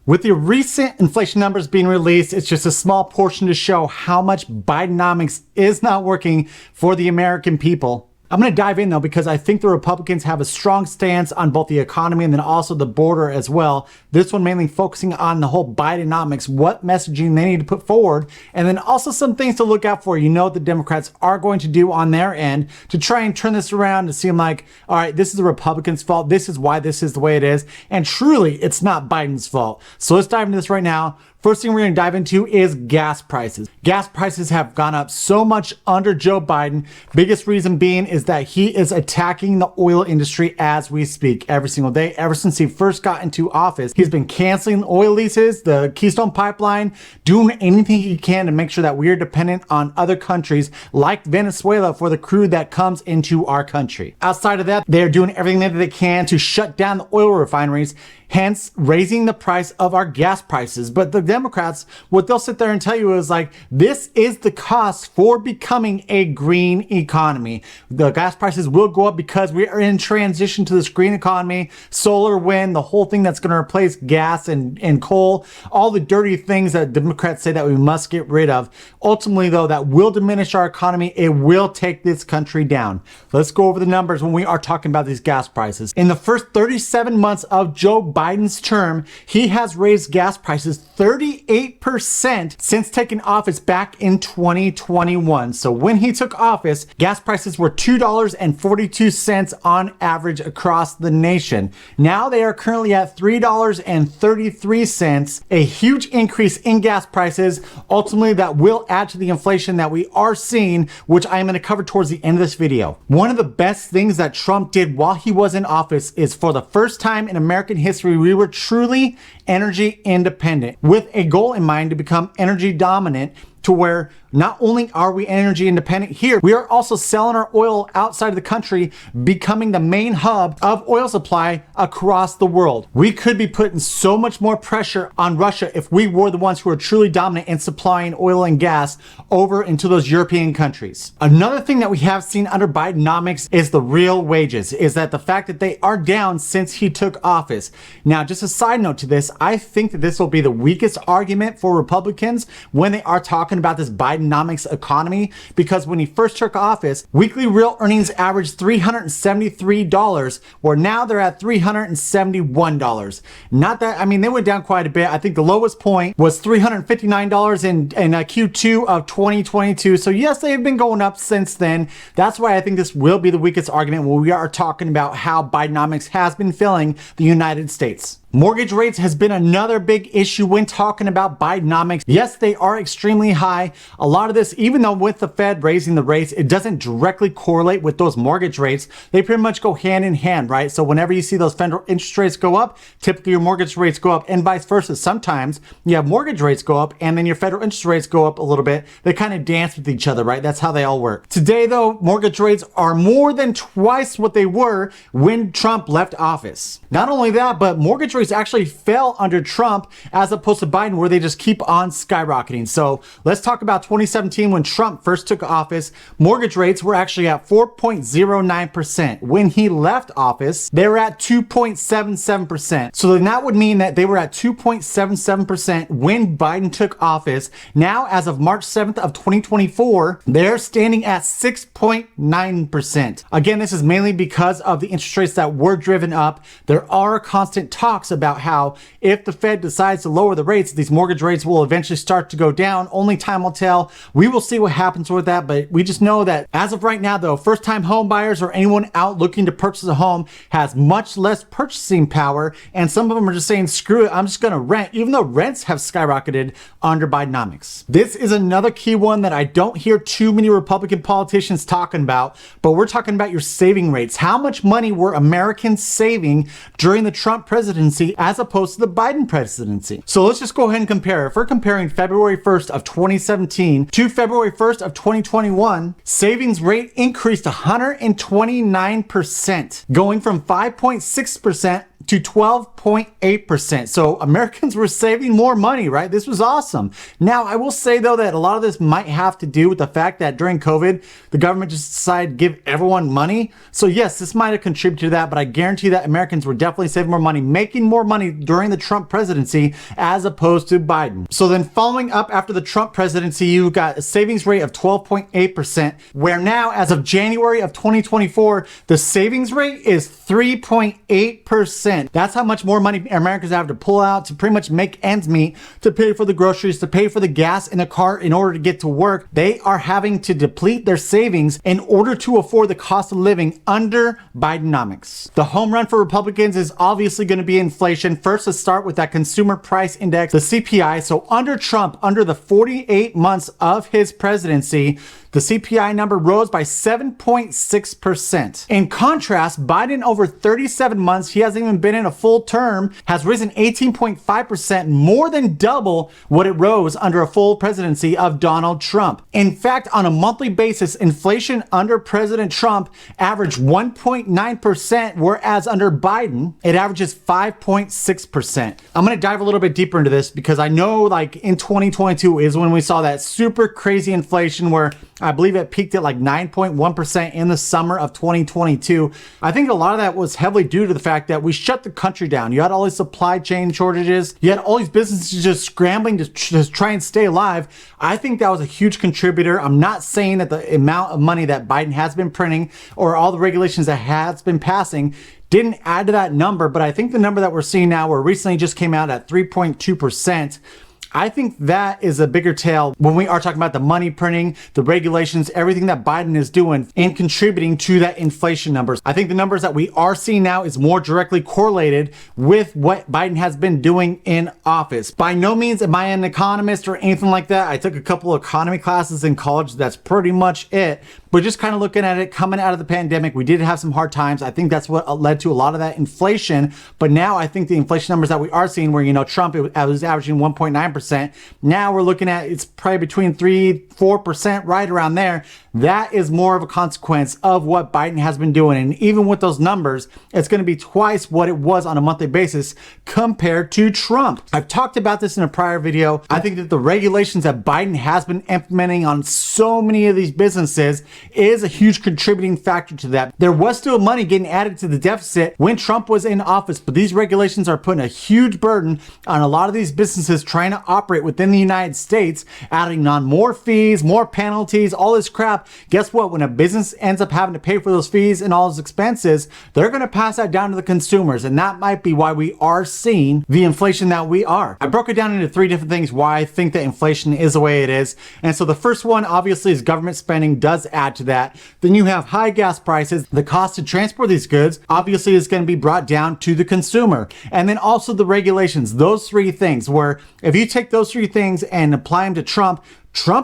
With the recent inflation numbers being released, it's just a small portion to show how much Bidenomics is not working for the American people. I'm going to dive in though, because I think the Republicans have a strong stance on both the economy and then also the border as well. This one mainly focusing on the whole Bidenomics, what messaging they need to put forward, and then also some things to look out for. You know what the Democrats are going to do on their end to try and turn this around to seem like, all right, this is the Republicans' fault. This is why this is the way it is. And truly, it's not Biden's fault. So let's dive into this right now. First thing we're going to dive into is gas prices. Gas prices have gone up so much under Joe Biden. Biggest reason being is that he is attacking the oil industry as we speak every single day. Ever since he first got into office, he's been canceling oil leases, the Keystone Pipeline, doing anything he can to make sure that we are dependent on other countries like Venezuela for the crude that comes into our country. Outside of that, they're doing everything that they can to shut down the oil refineries, hence raising the price of our gas prices. But the Democrats, what they'll sit there and tell you is like, this is the cost for becoming a green economy. The gas prices will go up because we are in transition to this green economy, solar, wind, the whole thing that's going to replace gas and coal, all the dirty things that Democrats say that we must get rid of. Ultimately though, that will diminish our economy. It will take this country down. Let's go over the numbers when we are talking about these gas prices. In the first 37 months of Joe Biden's term, he has raised gas prices 38% since taking office back in 2021. So when he took office, gas prices were $2.42 on average across the nation. Now they are currently at $3.33, a huge increase in gas prices. Ultimately, that will add to the inflation that we are seeing, which I am going to cover towards the end of this video. One of the best things that Trump did while he was in office is, for the first time in American history, we were truly energy independent, with a goal in mind to become energy dominant, to where not only are we energy independent here, we are also selling our oil outside of the country, becoming the main hub of oil supply across the world. We could be putting so much more pressure on Russia if we were the ones who are truly dominant in supplying oil and gas over into those European countries. Another thing that we have seen under Bidenomics is the real wages, is that the fact that they are down since he took office. Now, just a side note to this, I think that this will be the weakest argument for Republicans when they are talking about this Bidenomics economy, because when he first took office, weekly real earnings averaged $373, where now they're at $371. Not that, I mean, they went down quite a bit. I think the lowest point was $359 in Q2 of 2022. So yes, they've been going up since then. That's why I think this will be the weakest argument when we are talking about how Bidenomics has been filling the United States. Mortgage rates has been another big issue when talking about Bidenomics. Yes, they are extremely high. A lot of this, even though with the Fed raising the rates, it doesn't directly correlate with those mortgage rates. They pretty much go hand in hand, right? So whenever you see those federal interest rates go up, typically your mortgage rates go up, and vice versa. Sometimes you have mortgage rates go up and then your federal interest rates go up a little bit. They kind of dance with each other, right? That's how they all work. Today though, mortgage rates are more than twice what they were when Trump left office. Not only that, but mortgage rates actually fell under Trump as opposed to Biden, where they just keep on skyrocketing. So let's talk about 2017 when Trump first took office. Mortgage rates were actually at 4.09%. When he left office, they were at 2.77%. So then that would mean that they were at 2.77% when Biden took office. Now, as of March 7th of 2024, they're standing at 6.9%. Again, this is mainly because of the interest rates that were driven up. There are constant talks about how if the Fed decides to lower the rates, these mortgage rates will eventually start to go down. Only time will tell. We will see what happens with that, but we just know that as of right now though, first-time home buyers or anyone out looking to purchase a home has much less purchasing power, and some of them are just saying, screw it, I'm just gonna rent, even though rents have skyrocketed under Bidenomics. This is another key one that I don't hear too many Republican politicians talking about, but we're talking about your saving rates. How much money were Americans saving during the Trump presidency as opposed to the Biden presidency? So let's just go ahead and compare. If we're comparing February 1st of 2017 to February 1st of 2021, savings rate increased 129%, going from 5.6% to 12.8%. So Americans were saving more money, right? This was awesome. Now, I will say though that a lot of this might have to do with the fact that during COVID, the government just decided to give everyone money. So yes, this might have contributed to that, but I guarantee that Americans were definitely saving more money, making more money during the Trump presidency as opposed to Biden. So then following up after the Trump presidency, you got a savings rate of 12.8%, where now as of January of 2024, the savings rate is 3.8%. That's how much more money Americans have to pull out to pretty much make ends meet, to pay for the groceries, to pay for the gas in the car in order to get to work. They are having to deplete their savings in order to afford the cost of living under Bidenomics. The home run for Republicans is obviously going to be inflation. First, let's start with that consumer price index, the CPI. So under Trump, under the 48 months of his presidency, the CPI number rose by 7.6%. In contrast, Biden, over 37 months, he hasn't even been in a full term, has risen 18.5%, more than double what it rose under a full presidency of Donald Trump. In fact, on a monthly basis, inflation under President Trump averaged 1.9%, whereas under Biden, it averages 5.6%. I'm going to dive a little bit deeper into this because I know like in 2022 is when we saw that super crazy inflation where I believe it peaked at like 9.1% in the summer of 2022. I think a lot of that was heavily due to the fact that we shut the country down. You had all these supply chain shortages. You had all these businesses just scrambling to just try and stay alive. I think that was a huge contributor. I'm not saying that the amount of money that Biden has been printing or all the regulations that has been passing didn't add to that number, but I think the number that we're seeing now, where recently just came out at 3.2%, I think that is a bigger tale when we are talking about the money printing, the regulations, everything that Biden is doing and contributing to that inflation numbers. I think the numbers that we are seeing now is more directly correlated with what Biden has been doing in office. By no means am I an economist or anything like that. I took a couple of economy classes in college. That's pretty much it. But just kind of looking at it, coming out of the pandemic, we did have some hard times. I think that's what led to a lot of that inflation. But now I think the inflation numbers that we are seeing, where, you know, Trump it was averaging 1.9%. Now we're looking at it's probably between 3-4%, right around there. That is more of a consequence of what Biden has been doing. And even with those numbers, it's going to be twice what it was on a monthly basis compared to Trump. I've talked about this in a prior video. I think that the regulations that Biden has been implementing on so many of these businesses is a huge contributing factor to that. There was still money getting added to the deficit when Trump was in office, but these regulations are putting a huge burden on a lot of these businesses trying to operate within the United States, adding on more fees, more penalties, all this crap. Guess what? When a business ends up having to pay for those fees and all those expenses, they're going to pass that down to the consumers. And that might be why we are seeing the inflation that we are. I broke it down into 3 different things why I think that inflation is the way it is. And so the first one, obviously, is government spending does add to that. Then you have high gas prices. The cost to transport these goods obviously is going to be brought down to the consumer. And then also the regulations, those 3 things, where if you take those 3 things and apply them to Trump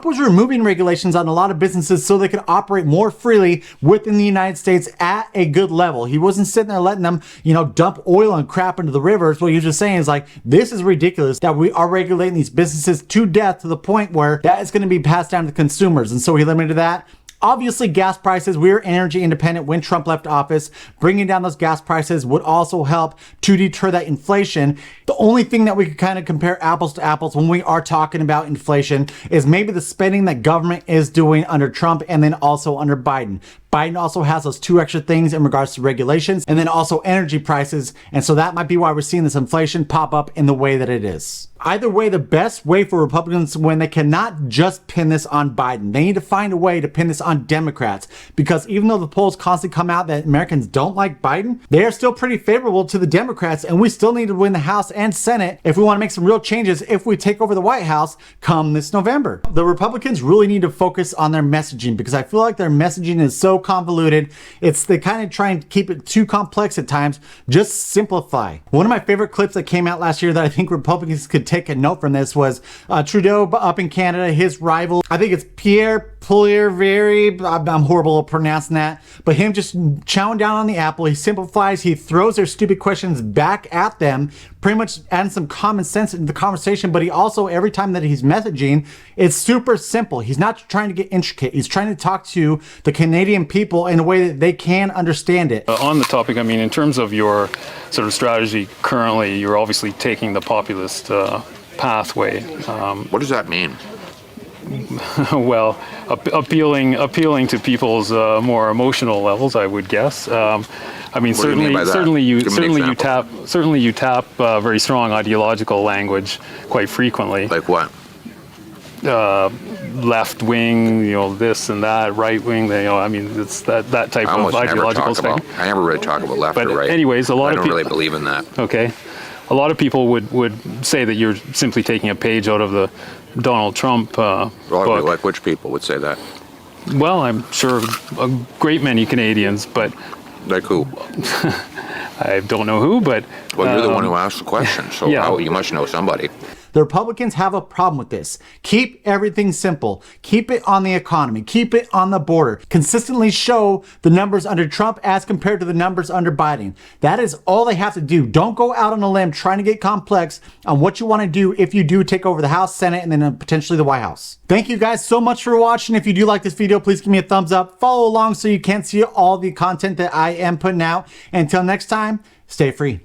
was removing regulations on a lot of businesses so they could operate more freely within the United States at a good level. He wasn't sitting there letting them, you know, dump oil and crap into the rivers. What he was just saying is like, this is ridiculous that we are regulating these businesses to death to the point where that is going to be passed down to consumers. And so he limited that. Obviously, gas prices, we were energy independent when Trump left office. Bringing down those gas prices would also help to deter that inflation. The only thing that we could kind of compare apples to apples when we are talking about inflation is maybe the spending that government is doing under Trump and then also under Biden. Biden also has those 2 extra things in regards to regulations and then also energy prices. And so that might be why we're seeing this inflation pop up in the way that it is. Either way, the best way for Republicans to win, they cannot just pin this on Biden. They need to find a way to pin this on Democrats, because even though the polls constantly come out that Americans don't like Biden, they are still pretty favorable to the Democrats, and we still need to win the House and Senate if we want to make some real changes if we take over the White House come this November. The Republicans really need to focus on their messaging, because I feel like their messaging is so convoluted. They kind of try and keep it too complex at times. Just simplify. One of my favorite clips that came out last year that I think Republicans could take a note from this was Trudeau up in Canada, his rival, I think it's Pierre Poilievre, I'm horrible at pronouncing that, but him just chowing down on the apple. He simplifies, he throws their stupid questions back at them, pretty much adding some common sense into the conversation, but he also, every time that he's messaging, it's super simple. He's not trying to get intricate. He's trying to talk to the Canadian people in a way that they can understand it. On the topic, I mean, in terms of your sort of strategy currently, you're obviously taking the populist pathway. What does that mean? Well, appealing to people's more emotional levels, I would guess. I mean, certainly you tap very strong ideological language quite frequently. Like what? Left wing, this and that, right wing. I mean, it's that type of ideological thing. I never really talk about left or right. Anyways, I don't really believe in that. Okay, a lot of people would say that you're simply taking a page out of the Donald Trump book. Like which people would say that? Well, I'm sure a great many Canadians, but like who? I don't know who, but well, you're the one who asked the question, so yeah. You must know somebody. The Republicans have a problem with this. Keep everything simple. Keep it on the economy. Keep it on the border. Consistently show the numbers under Trump as compared to the numbers under Biden. That is all they have to do. Don't go out on a limb trying to get complex on what you want to do if you do take over the House, Senate, and then potentially the White House. Thank you guys so much for watching. If you do like this video, please give me a thumbs up. Follow along so you can see all the content that I am putting out. Until next time, stay free.